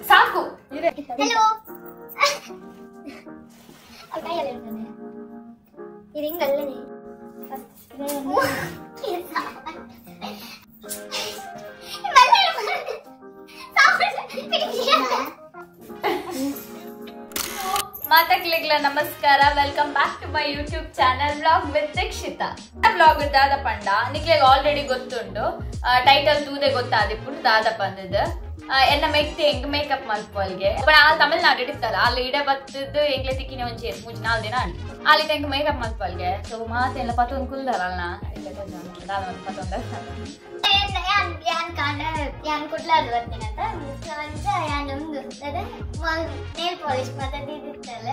ಸಾಕು. ಹಲೋ ಕೈಯಲ್ಲಿ ಇರ್ತಾನೆ ಇದು ಹಿಂಗಲ್ಲೇ ಮಾತಾಕ್ಲಿಗ್ಲ ನಮಸ್ಕಾರ. Welcome back to my YouTube channel vlog with Dikshita. Vlog with ದಾದ ಪಂಡ ನಿಕ್ಲೆಗ್ ಆಲ್ರೆಡಿ ಗೊತ್ತುಂಡು. ಟೈಟಲ್ ತೂದೆ ಗೊತ್ತಾದಿಪ್ಪುಂಡು ದಾದ ಪಂದದ ಎನ್ನ ಮೆಕ್ತಿ ಎಂಗ್ ಮೇಕಪ್ ಮಲ್ಪೊಲ್ಗೆ ಆ ತಮಿಳ್ನಾಡು ಇಡಿತ್ತಲ್ಲ ಅಲ್ಲಿ ಇಡ ಬತ್ತದ್ದು ಎಂಗ್ಲೆ ತಿಕ್ಕಿನ ಒಂಚೆ ಮೂಜಿ 4 ದಿನ ಅಂಡ್ ಅಲ್ಲಿ ಎಂಗ್ ಮೇಕಪ್ ಮಲ್ಪೊಲ್ಗೆ ಸೊ ಮಾತೆಲ್ಲ ಪತ್ತೊಂದು ಕುಲ್ದಾರಲ್ಲ ಯಾನ್ ಕುಡ್ಲಾರ್ದು ಬರ್ತೀನಂತ ಯಾನೊಂದು ನೇಲ್ ಪಾಲಿಶ್ ಮಾತಾಡಿದಿತ್ತಲ್ಲ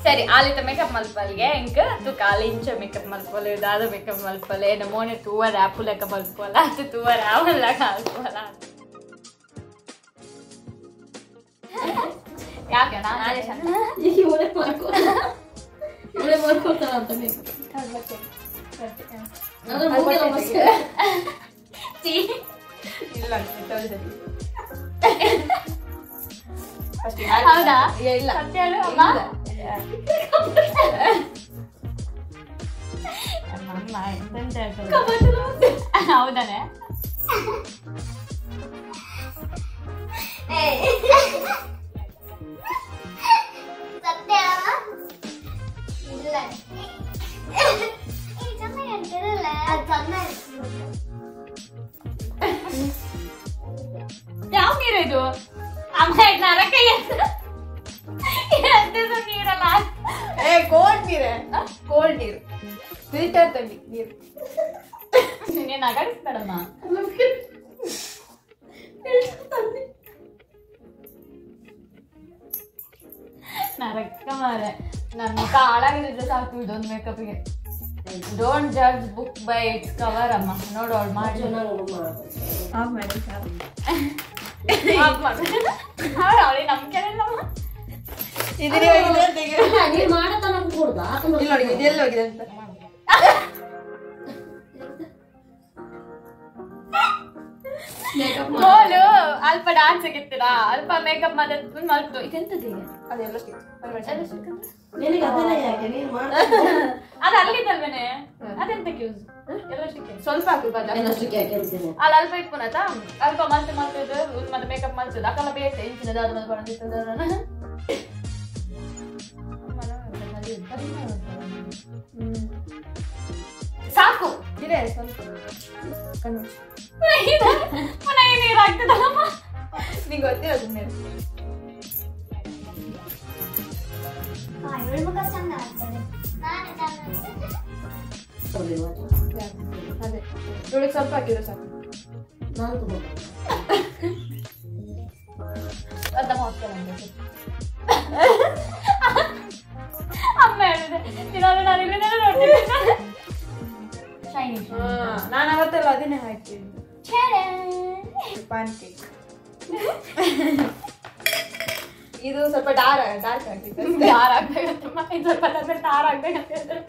ಸರಿ ಆಲಿತ ಮೇಕಪ್ ಮಲ್ಪಲ್ಗೆ ಎಂಕ್ ತು ಕಾಲಿ ಇಂಚ ಮೇಕಪ್ ಮಲ್ಪೊಲೆ ದಾದ ಮೇಕಪ್ ಮಲ್ಪೊಲೆ ನಮೋನೆ ತೂವ ರ್ಯಾಪು ಲೆಕ್ಕ ಮಲ್ಪೊಲ ಅದು ತೂವ ರಾವಲ್ಲ ಕಾಲ್ಪೊಲ ಯಾಕೆ ನಾನೇ ಹೌದಾ ಇಲ್ಲ ಹೌದಾನೆ ಯಾವ ನೀರು ಇದು ಅಮ್ಮ ನರಕ ನೀರಲ್ಲ ಕೋಲ್ಡ್ ನೀರೇ ಕೋಲ್ಡ್ ನೀರು ಫಿಲ್ಟರ್ ತಂಡಿ ನೀರು ನೀನ್ ಅಗಾಡಿಸ್ಬೇಡಮ್ಮ ನರಕ ಮಾರೆ ನನ್ನ ಮುಖ ಹಾಳಾಗಿದ್ರೆ ಸಾಕು ಇದೊಂದು ಮೇಕಪ್ಗೆ. Don't judge book by its cover ಅಮ್ಮ. ನೋಡು ಅವಳು ಮಾಡಿ ಅವಳಿ ನಂಬಿಕೆ ಇದೆಲ್ಲ ಹೋಗಿದೆ ಅಂತ ಗೋಲು ಅಲ್ಪ ಡಾನ್ಸ್ ಆಗಿರ್ತೀರಾ ಅಲ್ಪ ಮೇಕಪ್ ಮಾತಾಡ್ಕೊಂಡು ಮಲ್ತು ಇದೆಂತದೆ ಅದೆಲ್ಲ ಅದು ಅಲ್ಲಿದ್ದಲ್ವೇನೆ ಅದೆಂತಕ್ಕೆ ಯೂಸ್ ಸ್ವಲ್ಪ ಹಾಕಿ ಅಲ್ಲಿ ಅಲ್ಪ ಇಪ್ಪುನತ ಅಲ್ಪ ಮಲ್ತು ಮಲ್ತದ ಮತ್ತೆ ಮೇಕಪ್ ಮಲ್ತದ ಅಕ್ಕಲ್ಲ ಬೇಕು ಇಂಚಿನದ ಅದು ಮತ್ತೆ ಬಂದಿರ್ತದ ಸಾಕು ಇದೆ ಸ್ವಲ್ಪ ಕಣ್ಣು ನೀರು ಆಗ್ತದಲ್ಲಮ್ಮ ನಿಂಗೆ ಗೊತ್ತಿರೋದು ನೀರು ಮುಖ ಚಂದ ಆಗ್ತದೆ ಅದೇ ಇವಳಿಗೆ ಸ್ವಲ್ಪ ಹಾಕಿದ್ರೆ ಸಾಕು ಅದಮ್ಮ ಹೋಗ್ತಾರೆ ಅಮ್ಮ ಹೇಳಿದೆ ಇನ್ನೊಂದು ನಾನು ಇಲ್ಲಿ ನೋಡ್ತೀನಿ ಶೈನಿ ನಾನು ಅವತ್ತೆಲ್ಲ ಅದನ್ನೇ ಹಾಕ್ತೀನಿ ಪಾನ್ ಕೇಕ್ ಇದು ಸ್ವಲ್ಪ ಡಾರ್ಕ್ ಆಗ್ತಿತ್ತು ಯಾರು ಆಗ್ಬೇಕಂತಮ್ಮ ಇದು ಸ್ವಲ್ಪ ಟಾರ್ ಆಗ್ಬೇಕಂತ ಹೇಳಿದ್ರೆ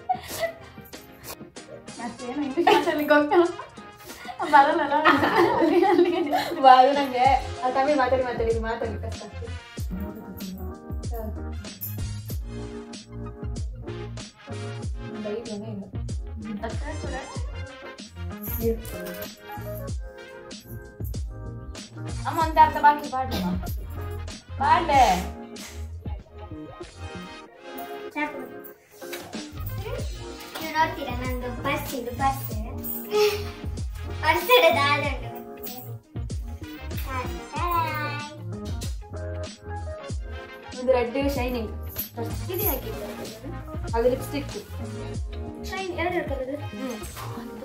ಮತ್ತೇನು ಇಂಗ್ಲೀಷಲ್ಲಿ ಗೊತ್ತಲ್ಲ ಬರಲ್ಲ ಅದು ನಂಗೆ ಆ ತಮಿಳ್ ಮಾತಾಡಿ ಕಷ್ಟ ಆಗ್ತದೆ. ಅಮ್ಮ ಒಂದು ಅರ್ಧ ಬಾಕಿ ಪಾಡ್ಲಮ್ಮ ಪಾಡ್ಲೆ ನೀವು ನೋಡ್ತೀರಾ ನಂದು ಪರ್ಸ್ ಇದು ಪರ್ಸ್ ದಾದ ಒಂದು ರೆಡ್ ಶೈನಿಂಗ್ ಇದು ಹಾಕಿದ್ದೆ ಅದು ಲಿಪ್ಸ್ಟಿಕ್ ಶೈನ್ ಎರಡು ಕಲರ್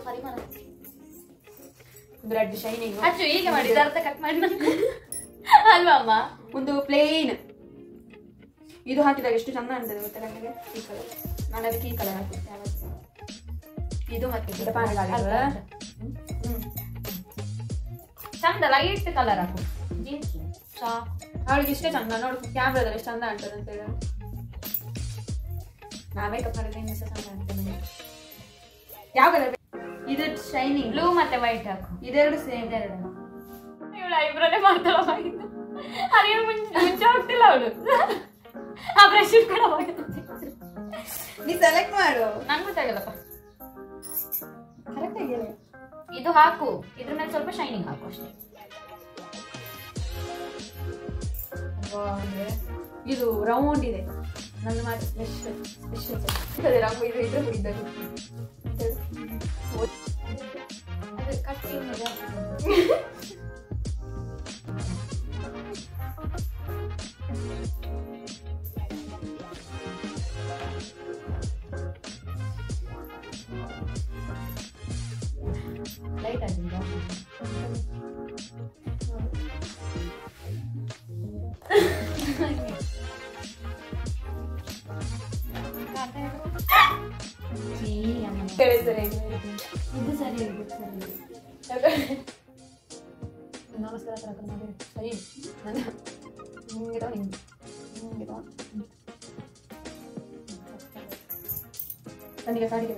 ಪರಿಮಾಣ ಬ್ರೆಡ್ ಶೈನಿಂಗ್ ಅಚ್ಚು ಹೀಗೆ ಮಾಡಿ ಅರ್ಧ ಕಟ್ ಮಾಡಿ ಅಲ್ವಾ ಅಮ್ಮ ಒಂದು ಪ್ಲೇನ್ ಇದು ಹಾಕಿದಾಗ ಎಷ್ಟು ಚಂದ ಅಂತದೆ ಗೊತ್ತಾ ನನಗೆ ಈ ಕಲರ್ ನಾನು ಅದಕ್ಕೆ ಈ ಕಲರ್ ಹಾಕಿದ್ದೆ ಇದು ಮತ್ತೆ ಚಂದ ಲೈಟ್ ಕಲರ್ ಹಾಕು ಜೀನ್ಸ್ ಅವಳಿಗೆ ಇಷ್ಟೇ ಚಂದ ನೋಡು ಕ್ಯಾಮ್ರಾದಲ್ಲಿ ಎಷ್ಟು ಚಂದ ಅಂತದೆ ಅಂತ ಹೇಳಿ ನಾ ಮೇಕಪ್ ಮಾಡಿದ್ರೆ ಇನ್ನೂ ಚಂದ ಆಗ್ತದೆ ಯಾವ ಕಲರ್? ಇದು ಶೈನಿಂಗ್ ಬ್ಲೂ ಮತ್ತೆ ವೈಟ್ ಹಾಕು. ಇದೆರಡು ಸೇಮ್. ಇವಳು ಐಬ್ರೋನೇ ಮಾಡ್ತಾಳ ಅದೇ ಮುಂಚೆ ಹೋಗ್ತಿಲ್ಲ ಅವಳು. ಆ ಬ್ರಷ್ ಕೂಡ ನೀ ಸೆಲೆಕ್ಟ್ ಮಾಡು. ನಂಗೆ ಗೊತ್ತಾಗಲ್ಲಪ್ಪ. ಕರೆಕ್ಟ್ ಆಗಿ ಇದು ಹಾಕು, ಇದ್ರ ಮೇಲೆ ಸ್ವಲ್ಪ ಶೈನಿಂಗ್ ಹಾಕು ಅಷ್ಟೇ. ಇದು ರೌಂಡ್ ಇದೆ. ನನ್ನ ಮಾತ್ರ ಸ್ಪೆಷಲ್ ಸ್ಪೆಷಲ್ ರಂಗು ಇದು ಇದ್ರೆ ಮುಗಿದಾಗ ಅದು ಕಟ್ಟಿಂಗ್ ಲೈಟ್ ಆಗಿಲ್ಲ. ಇದು ಸರಿ ನಮಸ್ಕಾರ ಸರಿ ನನಗೆ ಸಾರಿಗೆ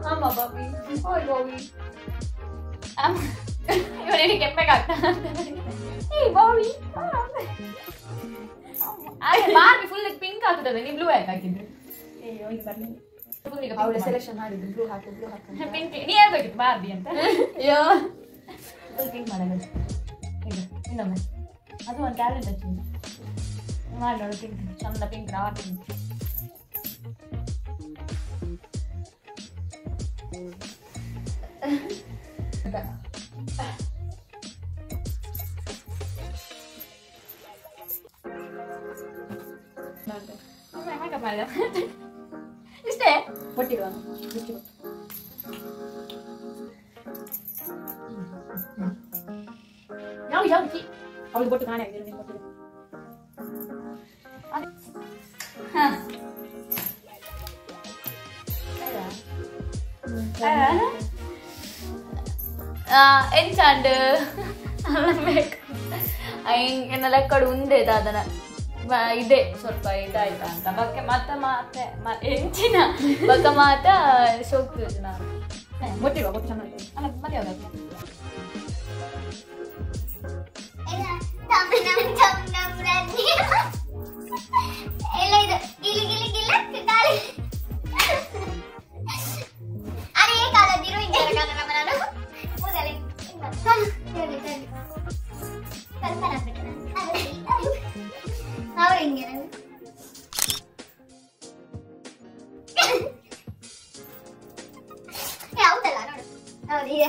Ama Bobby. Hi Bobby. ಇವನಿಗೆ ಕೆಂಪಗಾಗ್ತಾ. Hey Bobby. ಅದೇ ಬಾರ್ಬಿ ಫುಲ್ ಪಿಂಕ್ ಆಗ್ತದೆ, ನೀವು ಬ್ಲೂ ಯಾಕೆ ಹಾಕಿದ್ರು? ಅಯ್ಯೋ ಈಗ ಬರ್ಲಿ. ಫುಲ್ ಈಗ ಅವಳು ಸೆಲೆಕ್ಷನ್ ಮಾಡಿದ್ರು ಬ್ಲೂ ಹಾಕು ಪಿಂಕ್. ನೀ ಹೇಳ್ಬೇಕಿತ್ತು ಬಾರ್ಬಿ ಅಂತ. ಅಯ್ಯೋ ಫುಲ್ ಪಿಂಕ್ ಮಾಡೋದು. ಇದು ಇನ್ನೊಮ್ಮೆ ಅದು ಒಂದು ಟ್ಯಾಲೆಂಟ್ ಹಚ್ಚಿದ್ದು ಮಾಡಿ ನೋಡು. ಪಿಂಕ್ ಚಂದ ಪಿಂಕ್ ರಾವ ಪಿಂಕ್. ಮೇಕಪ್ ಮಾಡಿದ ಇಷ್ಟೇ ಕೊಟ್ಟಿರುವ ಯಾವ ಅವಳು ಕೊಟ್ಟು ಕಾಣೆ ಆಗಿದ್ರು ನೀನು ಕೊಟ್ಟಿದ್ದು. ఎంచండు ಎನ್ನೆಲ್ಲ ಎಕ್ಕಡು ಉಂದೆ ಅದನ್ನ ಇದೆ ಸ್ವಲ್ಪ ಇದಾಯ್ತಾ ಅಂತ ಬಕ್ಕೆ ಮತ್ತೆ ಎಂಚಿನ ಬಕ್ಕ ಮಾತ ಸೋಗ್ತದೆ ನಾನು ಗೊತ್ತಿಲ್ವಾ ಗೊತ್ತು ಚೆನ್ನಾಗಿ ಅಲ್ಲ ಮತ್ತೆ ಯಾವ್ದು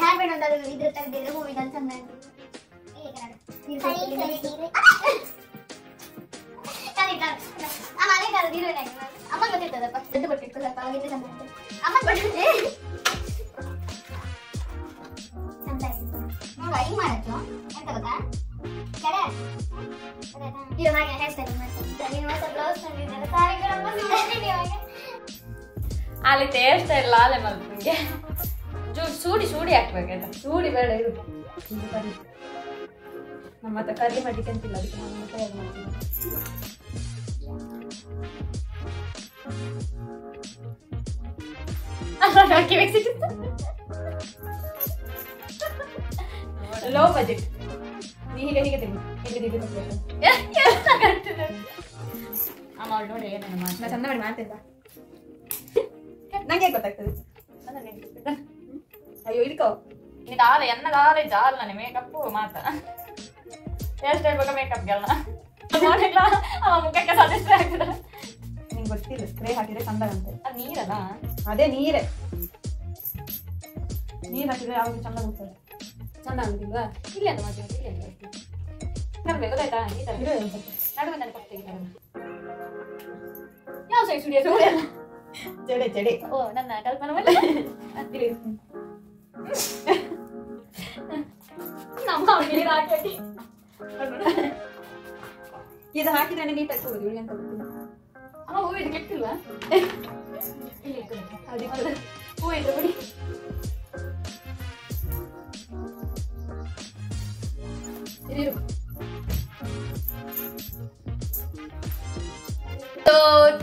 ಹ್ಯಾಂಡ್ ಒಂದು ಇದ್ರ ತೆಗೆದಿದ್ರೆ ಹೂವಿನ ಚಂದ ಅಮ್ಮ ಗೊತ್ತಿರ್ತದಪ್ಪ ದೊಡ್ಡ ಕೊಟ್ಟಿತ್ತು ಸ್ವಲ್ಪ ಆಗಿದ್ರೆ ಚಂದ ಅಮ್ಮ ಕೊಟ್ಟಿದ್ದೆ ಚಂದ ಹಿಂಗ್ ಮಾಡತ್ತು ಎಂತ ಗೊತ್ತಾ ಕಡೆ ಇದು ಹಾಗೆ ಹೇರ್ ಸ್ಟೈಲ್ ಮಾಡ್ತೀನಿ ನೀನು ಹೊಸ ಬ್ಲೌಸ್ ತಂದಿದ್ದಾರೆ ಸಾರಿ ಅಲ್ಲಿ ಟೇಸ್ಟ್ ಇಲ್ಲ ಅಲ್ಲೇ ಮಲ್ಪಂಗೆ ಸೂಡಿ ಹಾಕ್ಬೇಕಾಯ್ತಾ ಸೂಡಿ ಬೇಡ ಇರು ಕರಿ ನಮ್ಮ ಹತ್ರ ಕರ್ಲಿ ಮಾಡ್ಲಿಕ್ಕೆ ಅಂತಿಲ್ಲ ಅದಕ್ಕೆ ನಾನು ತಯಾರು ಮಾಡ್ತೀನಿ ಲೋ ಬಜೆಟ್ ನೀ ಹೀಗೆ ತೆಗಿ ಹೀಗೆ ಅಮ್ಮ ಅವ್ಳು ನೋಡಿ ಏನೇನು ನಾ ಚಂದ ಮಾಡಿ ಮಾಡ್ತಿಲ್ಲ ನಂಗೆ ಗೊತ್ತಾಗ್ತದೆ ಅಯ್ಯೋ ಇದಕ್ಕೋ ಇದಾದ ಎನ್ನದಾದ ಜಾಲ ನನಗೆ ಮೇಕಪ್ ಮಾತ ಎಷ್ಟು ಹೇಳ್ಬೇಕು ಮೇಕಪ್ಗೆಲ್ಲ ನೋಡಿಲ್ಲ ಅವ ಮುಖಕ್ಕೆ ಸಜೆಸ್ಟ್ ಆಗ್ತದೆ ನಿಂಗೆ ಗೊತ್ತಿಲ್ಲ ಸ್ಪ್ರೇ ಹಾಕಿದ್ರೆ ಚಂದ ಅಂತೆ ಅದು ನೀರಲ್ಲ ಅದೇ ನೀರು ಹಾಕಿದ್ರೆ ಯಾವಾಗ ಚಂದ ಬರ್ತದೆ ಚಂದ ಆಗುದಿಲ್ವಾ ಇಲ್ಲಿ ಅಂತ ಮಾಡ್ತೀವಿ ಇಲ್ಲಿ ಗೊತ್ತಾಯ್ತಾ ಈ ತರ ನಡುವೆ ನನ್ನ ಪಕ್ಕ ತೆಗಿತಾರೆ ಯಾವ ಸೈಡ್ ಸ್ಟುಡಿಯೋ ಜಡೆ ಜಡೆ ಓ ನನ್ನ ಕಲ್ಪನೆ ಮೇಲೆ ನಮ್ಮ ನೀರು ಹಾಕಿ ಇದು ಹಾಕಿದ್ರೆ ನನಗೆ ಈ ತಟ್ಟೋದು ಇವಳಿಗೆ ಅಂತ ಅಮ್ಮ ಹೂ ಇದು ಕೆಟ್ಟಿಲ್ವಾ ಅದಕ್ಕೆ ಹೂ ಇದೆ ಬಿಡಿ ಇರು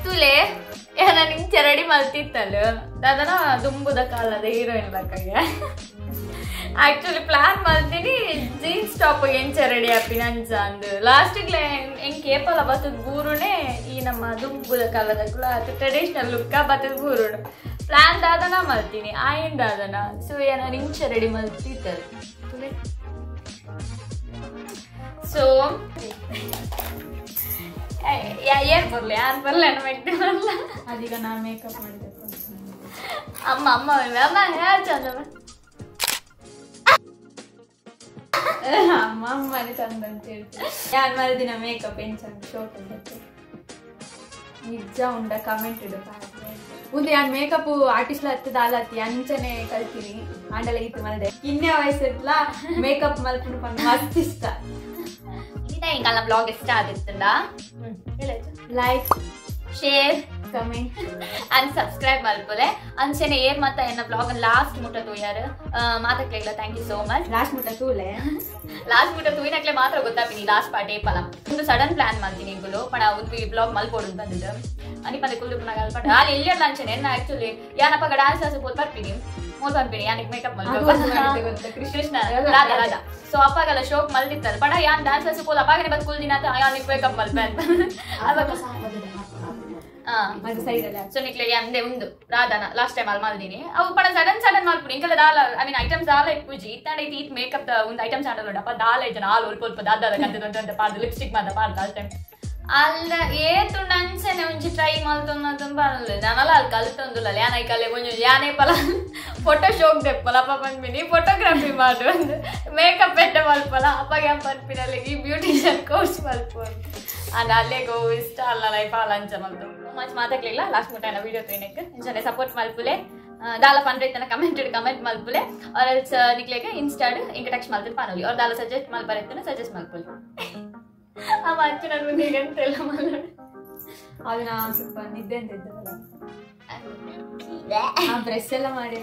ತುಲೆ ಏನ ನಿಂಚ ರೆಡಿ ಮಲ್ತಿತ್ತಲ್ಲ ಅದನ್ನ ದುಂಬುದ ಕಾಲದ ಹೀರೋಯಿನ್ ಬೇಕಾಗೆ ಆಕ್ಚುಲಿ ಪ್ಲಾನ್ ಮಾಡ್ತೀನಿ ಜೀನ್ಸ್ ಟಾಪ್ ಎಂಚ ರೆಡಿ ಆಪಿ ನಂಚ ಅಂದು ಲಾಸ್ಟಿಗೆ ಹೆಂಗ್ ಕೇಪಲ ಬತ್ತದ ಬೂರುನೇ ಈ ನಮ್ಮ ದುಂಬುದ ಕಾಲದ ಕ್ಲಾತ್ ಟ್ರೆಡಿಷನಲ್ ಲುಕ್ಕ ಬತ್ತದ ಬೂರುಡು ಪ್ಲಾನ್ ದಾದನ ಮಾಡ್ತೀನಿ ಆಯಿಂದ ಅದನ್ನ ಸೊ ಏನ ನಿಂಚ ರೆಡಿ ಮಲ್ತಿತ್ತಲ್ಲ ಸೊ ಏನ್ ಬರ್ಲಿ ಯಾರು ಬರ್ಲಿ ಅನ್ಬೇಕು ಬರಲ್ಲ ಅದೀಗ ನಾನು ಮೇಕಪ್ ಮಾಡಿದೆ ಅಮ್ಮ ಅಮ್ಮ ಅಮ್ಮ ಯಾರು ಚಂದ ಅಮ್ಮ ಅಮ್ಮನೇ ಚಂದ ಅಂತ ಹೇಳ್ತೀನಿ ಯಾರು ಮರುದಿನ ಮೇಕಪ್ ಏನ್ ಚಂದ ಶೋಕ್ ಅಂತ ನಿಜ ಉಂಡ ಕಮೆಂಟ್ ಇಡು ಮುಂದೆ ಯಾನ್ ಮೇಕಪ್ ಆರ್ಟಿಸ್ಟ್ ಹತ್ತದ ಆಲತ್ತಿ ಅಂಚನೆ ಕಲ್ತೀನಿ ಆಂಡಲ ಇತ್ತು ಮಲ್ದೆ ಇನ್ನೇ ವಯಸ್ಸಿರ್ಲ ಮೇಕಪ್ ಮಲ್ಪು ಮಸ್ತ್ ಇಷ್ಟ ಇಂಕಲ್ಲ ಬ್ಲಾಗ್ ಇಷ್ಟ ಆಗಿತ್ತಂಡ like share comment and subscribe ಮಲ್ಪಲೆ ಅಂಚೆನೆ ಏರ್ ಮತ್ತ ಎನ್ನ ಬ್ಲಾಗ್ ಲಾಸ್ಟ್ ಮುಟ್ಟ ತೂಯಾರು ಮಾತಕ್ಲೆಗ್ಲ thank you so much last ಮುಟ್ಟ ತೂಲೆ ಲಾಸ್ಟ್ ಮುಟ್ಟ ತೂಯಿನಕ್ಲೆ ಮಾತ್ರ ಗೊತ್ತಾಪಿನಿ ಲಾಸ್ಟ್ ಪಾರ್ಟ್ ಏಪಲ ಒಂದು ಸಡನ್ ಪ್ಲಾನ್ ಮಾಡ್ತೀನಿ ಇಂಗುಲು ಪಣ ಉದ್ವಿ ಬ್ಲಾಗ್ ಮಲ್ಪೋಡು ಬಂದಿದ್ದು అని పది కుళ్ళు నాకు అలపట వాళ్ళు వెళ్ళాడు లంచ్ నేను యాక్చువల్లీ యానప్ప డాన్స్ చేసి పోతే పంపిణీ మూడు పంపిణీ యానికి మేకప్ కృష్ణ రాధా రాధా సో ಅಪ್ಪಾಗಲ್ಲ ಶೋಕ್ ಮಲ್ದಿತ್ತಲ್ಲ ಪಡ ಯಾನ್ ಡ್ಯಾನ್ಸ್ చేసి పోతే ಅಪ್ಪಾಗನೆ ಬತ್ ಕುಲ್ ದಿನ ಯಾನಿಕ್ ಮೇಕಪ್ ಮಲ್ಪೆ ಅದು ಸೈಡ್ ಅಲ್ಲ సో నీకు అందే ఉంది రాదానా లాస్ట్ టైం అల్మాల్దీని అవు పడ సడన్ మల్పుడు ఇంకా దాల ఐ మీన్ ఐటమ్స్ దాల ఎక్కువ ఇತ್ತಾడ ఇది మేకప్ ఉంది ఐటమ్స్ ఆడలు ఉండ ಅಪ್ಪ ದಾಲ ಐತೆ ನಾಲ್ ಉಲ್ಪ ದಾದ ಕಂತೆ ಪಾರ್ದು ಲಿಪ್ಸ್ಟಿಕ್ ಮಾದ ಪಾರ್ದು ಲಾಸ್ಟ್ ಟೈಮ್ ಅಲ್ಲ ಏತುಂಡು ಅಂಚನೆ ಒಂಚಿ ಟ್ರೈ ಮಲ್ತೊಂದು ಬರಲ್ಲ ನಾನಲ್ಲ ಅಲ್ಲಿ ಕಲ್ತೊಂದುಲ್ಲ ಯಾನೈ ಕಲೆ ಒಂಚು ಯಾನೇ ಪಲ ಫೋಟೋ ಶೋಕ್ ದೆಪ್ಪಲ ಅಪ್ಪ ಪನ್ಪಿನಿ ಫೋಟೋಗ್ರಫಿ ಮಾಡು ಮೇಕಪ್ ಎಡ್ಡೆ ಮಲ್ಪಲ ಅಪ್ಪಗೆ ಪನ್ಪಿನಲ್ಲಿ ಈ ಬ್ಯೂಟಿಷಿಯನ್ ಕೋರ್ಸ್ ಮಲ್ಪು ಅಂಡ್ ಅಲ್ಲೇ ಗೋ ಇಷ್ಟ ಅಲ್ಲ ಲೈಫ್ ಅಲ್ಲ ಅಂಚ ಮಲ್ತು ಮಚ್ ಮಾತಾಕ್ಲಿಲ್ಲ ಲಾಸ್ಟ್ ಮುಟ್ಟ ವಿಡಿಯೋ ತೋಯಿನಕ್ಕೆ ಇಂಚನೆ ಸಪೋರ್ಟ್ ಮಲ್ಪುಲೆ ದಾಲ ಪಂಡ್ರೈತನ ಕಮೆಂಟ್ ಮಲ್ಪುಲೆ ಅವ್ರ ಎಲ್ಸ್ ನಿಕ್ಲೆಗೆ ಇನ್ಸ್ಟಾಡ್ ಇಂಕ ಟೆಕ್ಸ್ಟ್ ಮಲ್ತಿರ್ ಪಾನೋಲಿ ಅವ್ರ ದಾಲ ಸಜೆಸ್ಟ್ ಮಲ್ಪರೆತ್ತನ ಸಜೆಸ್ಟ್ ಮಲ್ಪುಲೆ ಆ ಮಾತು ನನ್ನ ಮುಂದೆ ಎಂತೆಲ್ಲ ಮಾಡೋದು ಅದು ನಾ ಸ್ವಲ್ಪ ನಿದ್ದೆ ಅಂತ ಇದ್ದಲ್ಲ ಬ್ರಷ್ ಎಲ್ಲ ಮಾಡಿ